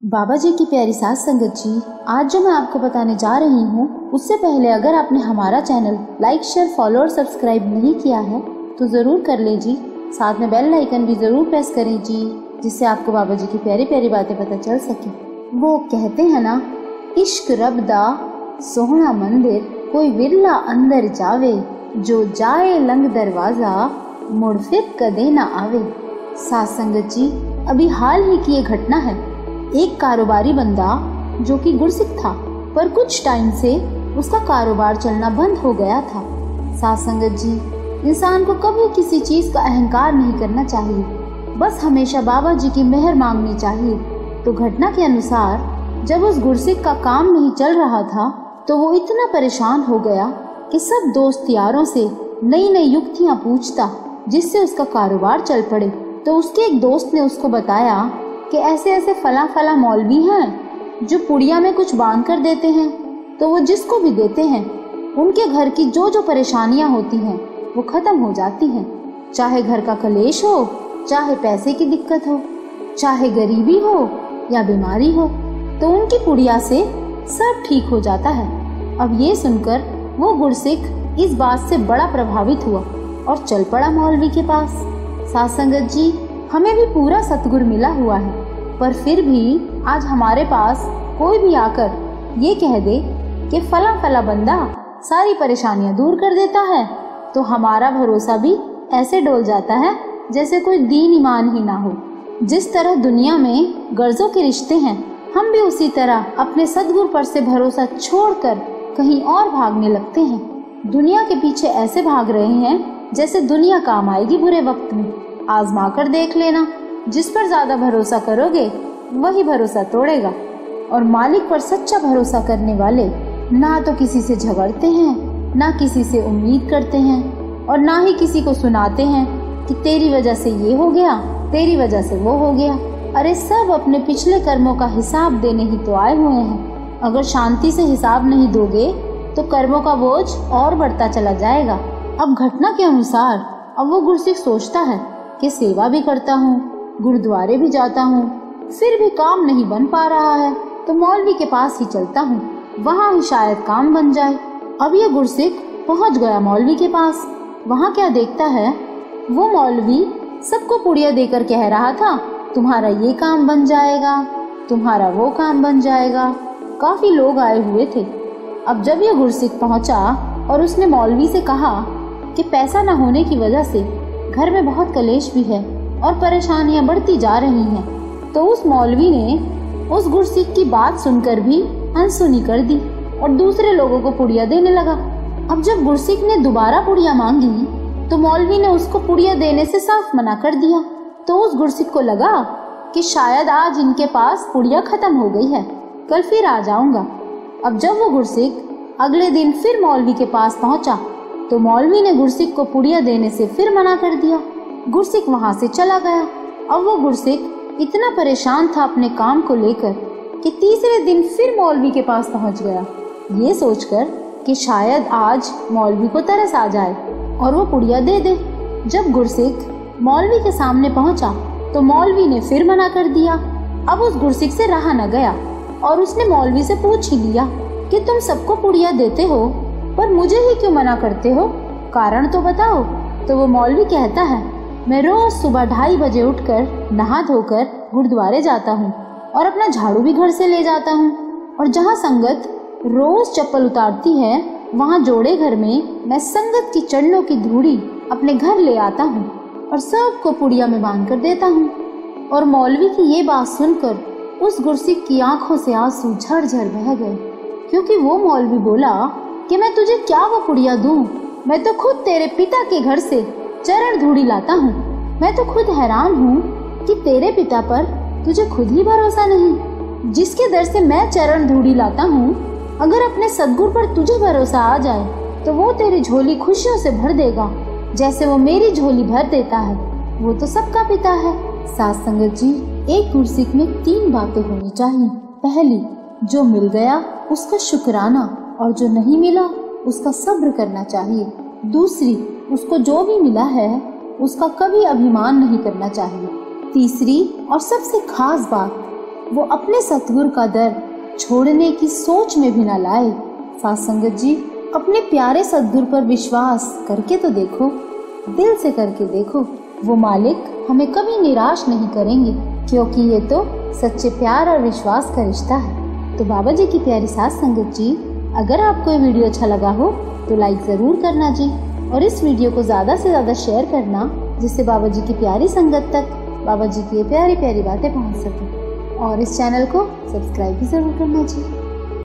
बाबा जी की प्यारी साथ संगत जी, आज जो मैं आपको बताने जा रही हूँ उससे पहले अगर आपने हमारा चैनल लाइक शेयर फॉलो और सब्सक्राइब नहीं किया है तो ज़रूर कर लीजिए। साथ में बेल आइकन भी ज़रूर प्रेस करें जी, जिससे आपको बाबा जी की प्यारी प्यारी बातें पता चल सके। वो कहते हैं ना, इश्क रब दा सोहना मंदिर कोई विरला अंदर जावे, जो जाए लंग दरवाजा मुड़ फिर कदे ना आवे। साथ संगत जी, अभी हाल ही की ये घटना है। एक कारोबारी बंदा जो कि गुरसिक था, पर कुछ टाइम से उसका कारोबार चलना बंद हो गया था। साथ संगत जी, इंसान को कभी किसी चीज का अहंकार नहीं करना चाहिए, बस हमेशा बाबा जी की मेहर मांगनी चाहिए। तो घटना के अनुसार जब उस गुरसिक का काम नहीं चल रहा था तो वो इतना परेशान हो गया कि सब दोस्त यारों से नई नई युक्तियां पूछता जिससे उसका कारोबार चल पड़े। तो उसके एक दोस्त ने उसको बताया कि ऐसे ऐसे फला फला मौलवी हैं जो पुड़िया में कुछ बांध कर देते हैं, तो वो जिसको भी देते हैं उनके घर की जो जो परेशानियां होती हैं वो खत्म हो जाती हैं। चाहे घर का कलेश हो, चाहे पैसे की दिक्कत हो, चाहे गरीबी हो या बीमारी हो, तो उनकी पुड़िया से सब ठीक हो जाता है। अब ये सुनकर वो गुरसिक इस बात से बड़ा प्रभावित हुआ और चल पड़ा मौलवी के पास। साथ संगत जी, हमें भी पूरा सतगुर मिला हुआ है, पर फिर भी आज हमारे पास कोई भी आकर ये कह दे कि फला फला बंदा सारी परेशानियां दूर कर देता है, तो हमारा भरोसा भी ऐसे डोल जाता है जैसे कोई दीन ईमान ही ना हो। जिस तरह दुनिया में गर्जों के रिश्ते हैं, हम भी उसी तरह अपने सतगुर पर से भरोसा छोड़कर कहीं और भागने लगते हैं। दुनिया के पीछे ऐसे भाग रहे हैं जैसे दुनिया काम आएगी बुरे वक्त में। आजमा कर देख लेना, जिस पर ज्यादा भरोसा करोगे वही भरोसा तोड़ेगा। और मालिक पर सच्चा भरोसा करने वाले ना तो किसी से झगड़ते हैं, ना किसी से उम्मीद करते हैं, और ना ही किसी को सुनाते हैं कि तेरी वजह से ये हो गया, तेरी वजह से वो हो गया। अरे सब अपने पिछले कर्मों का हिसाब देने ही तो आए हुए हैं। अगर शांति से हिसाब नहीं दोगे तो कर्मों का बोझ और बढ़ता चला जाएगा। अब घटना के अनुसार अब वो गुरसिक सोचता है कि सेवा भी करता हूँ, गुरुद्वारे भी जाता हूँ, फिर भी काम नहीं बन पा रहा है, तो मौलवी के पास ही चलता हूँ, वहाँ ही शायद काम बन जाए। अब ये गुरसिक पहुँच गया मौलवी के पास। वहाँ क्या देखता है, वो मौलवी सबको पुड़िया देकर कह रहा था, तुम्हारा ये काम बन जाएगा, तुम्हारा वो काम बन जाएगा। काफी लोग आए हुए थे। अब जब ये गुरसिक पहुँचा और उसने मौलवी से कहा कि पैसा न होने की वजह से घर में बहुत कलेश भी है और परेशानियां बढ़ती जा रही हैं, तो उस मौलवी ने उस गुरसिक की बात सुनकर भी अनसुनी कर दी और दूसरे लोगों को पुड़िया देने लगा। अब जब गुरसिक ने दोबारा पुड़िया मांगी तो मौलवी ने उसको पुड़िया देने से साफ मना कर दिया। तो उस गुरसिक को लगा कि शायद आज इनके पास पुड़िया खत्म हो गई है, कल फिर आ जाऊंगा। अब जब वो गुरसिक अगले दिन फिर मौलवी के पास पहुंचा तो मौलवी ने गुरसिक को पुड़िया देने से फिर मना कर दिया। गुरसिक वहां से चला गया। अब वो गुरसिक इतना परेशान था अपने काम को लेकर कि तीसरे दिन फिर मौलवी के पास पहुंच गया, ये सोचकर कि शायद आज मौलवी को तरस आ जाए और वो पुड़िया दे दे। जब गुरसिक मौलवी के सामने पहुंचा तो मौलवी ने फिर मना कर दिया। अब उस गुरसिक से रहा न गया और उसने मौलवी से पूछ ही लिया कि तुम सबको पुड़िया देते हो पर मुझे ही क्यों मना करते हो, कारण तो बताओ। तो वो मौलवी कहता है, मैं रोज सुबह 2:30 बजे उठकर नहा धोकर गुरुद्वारे जाता हूँ और अपना झाड़ू भी घर से ले जाता हूँ, और जहाँ संगत रोज चप्पल उतारती है वहाँ जोड़े घर में मैं संगत की चरणों की धूड़ी अपने घर ले आता हूँ और सबको पुड़िया में बांध कर देता हूँ। और मौलवी की ये बात सुनकर उस गुरसिक की आंखों से आंसू झरझर बह गए, क्योंकि वो मौलवी बोला कि मैं तुझे क्या वो पुड़िया दूं, मैं तो खुद तेरे पिता के घर से चरण धूड़ी लाता हूँ। मैं तो खुद हैरान हूँ कि तेरे पिता पर तुझे खुद ही भरोसा नहीं। जिसके दर से मैं चरण धूड़ी लाता हूँ, अगर अपने सद्गुरु पर तुझे भरोसा आ जाए तो वो तेरी झोली खुशियों से भर देगा, जैसे वो मेरी झोली भर देता है। वो तो सबका पिता है। साथ संगत जी, एक गुरसिक में 3 बातें होनी चाहिए। पहली, जो मिल गया उसका शुक्राना, और जो नहीं मिला उसका सब्र करना चाहिए। दूसरी, उसको जो भी मिला है उसका कभी अभिमान नहीं करना चाहिए। तीसरी और सबसे खास बात, वो अपने सतगुरु का दर छोड़ने की सोच में भी ना लाए। साथ संगत जी, अपने प्यारे सतगुरु पर विश्वास करके तो देखो, दिल से करके देखो, वो मालिक हमें कभी निराश नहीं करेंगे, क्योंकि ये तो सच्चे प्यार और विश्वास का रिश्ता है। तो बाबा जी की प्यारी साथ संगत जी, अगर आपको ये वीडियो अच्छा लगा हो तो लाइक ज़रूर करना जी, और इस वीडियो को ज़्यादा से ज़्यादा शेयर करना, जिससे बाबा जी की प्यारी संगत तक बाबा जी की ये प्यारी प्यारी बातें पहुंच सकें। और इस चैनल को सब्सक्राइब भी ज़रूर करना जी।